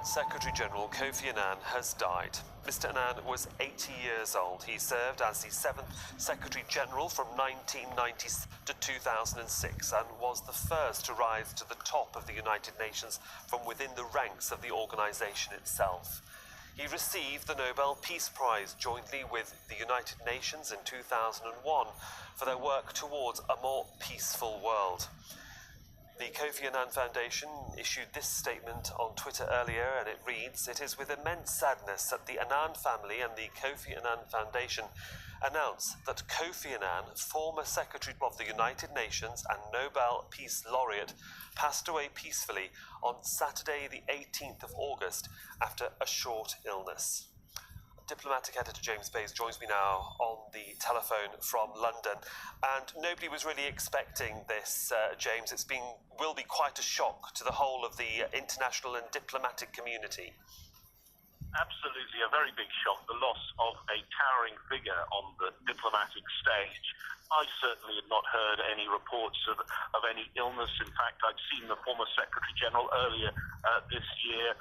UN Secretary-General Kofi Annan has died. Mr. Annan was 80 years old. He served as the 7th Secretary-General from 1990 to 2006 and was the first to rise to the top of the United Nations from within the ranks of the organization itself. He received the Nobel Peace Prize jointly with the United Nations in 2001 for their work towards a more peaceful world. The Kofi Annan Foundation issued this statement on Twitter earlier, and it reads, "It is with immense sadness that the Annan family and the Kofi Annan Foundation announce that Kofi Annan, former Secretary of the United Nations and Nobel Peace Laureate, passed away peacefully on Saturday the 18th of August after a short illness." Diplomatic editor James Bayes joins me now on the telephone from London, and nobody was really expecting this, James. Will be quite a shock to the whole of the international and diplomatic community. Absolutely, a very big shock, the loss of a towering figure on the diplomatic stage. I certainly had not heard any reports of any illness. In fact, I'd seen the former Secretary-General earlier this year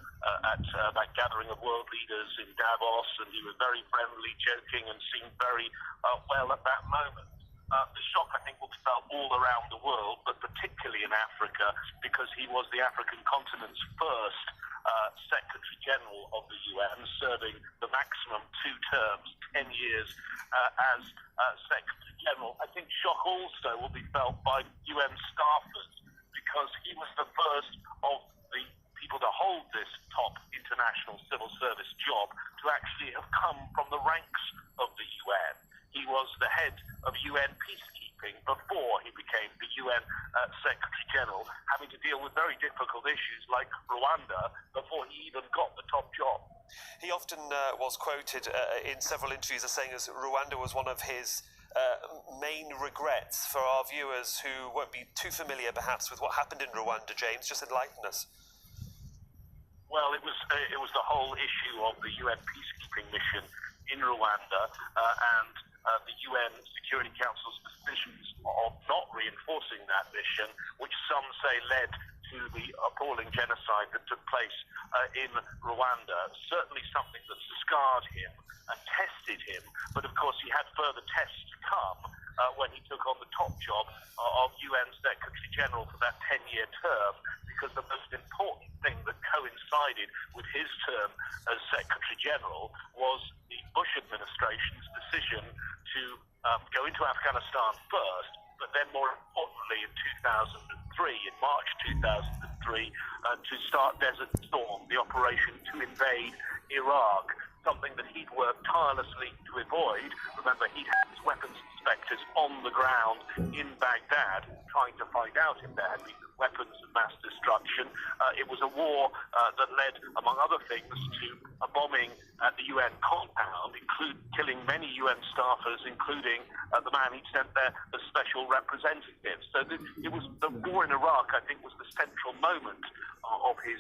at that gathering of world leaders in Davos, and he was very friendly, joking, and seemed very well at that moment. The shock, I think, will be felt all around the world, but particularly in Africa, because he was the African continent's first Secretary-General of the UN, serving the maximum 2 terms, 10 years as Secretary-General. I think shock also will be felt by UN staffers, because he was the first of the people to hold this top international civil service job to actually have come from the ranks of the UN. He was the head of UN peacekeeping before he became the UN Secretary-General, having to deal with very difficult issues like Rwanda before he even got the top job. He often was quoted in several interviews as saying as Rwanda was one of his main regrets. For our viewers who won't be too familiar perhaps with what happened in Rwanda, James, just enlighten us. Well, it was the whole issue of the UN peacekeeping mission in Rwanda and the UN Security Council's decisions of not reinforcing that mission, which some say led to the appalling genocide that took place in Rwanda. Certainly something that scarred him and tested him, but of course he had further tests to come when he took on the top job of UN Secretary-General for that 10-year term, because the most important thing that coincided with his term as Secretary-General was the Bush administration's decision to go into Afghanistan first, but then more importantly in 2003, in March 2003, to start Desert Storm, the operation to invade Iraq, something that he'd worked tirelessly to avoid. Remember, he had his weapons inspectors on the ground in Baghdad trying to find out if there had been weapons of mass destruction. It was a war that led, among other things, to a bombing at the UN compound, killing many UN staffers, including the man he'd sent there as special representative. So it was the war in Iraq, I think, was the central moment of his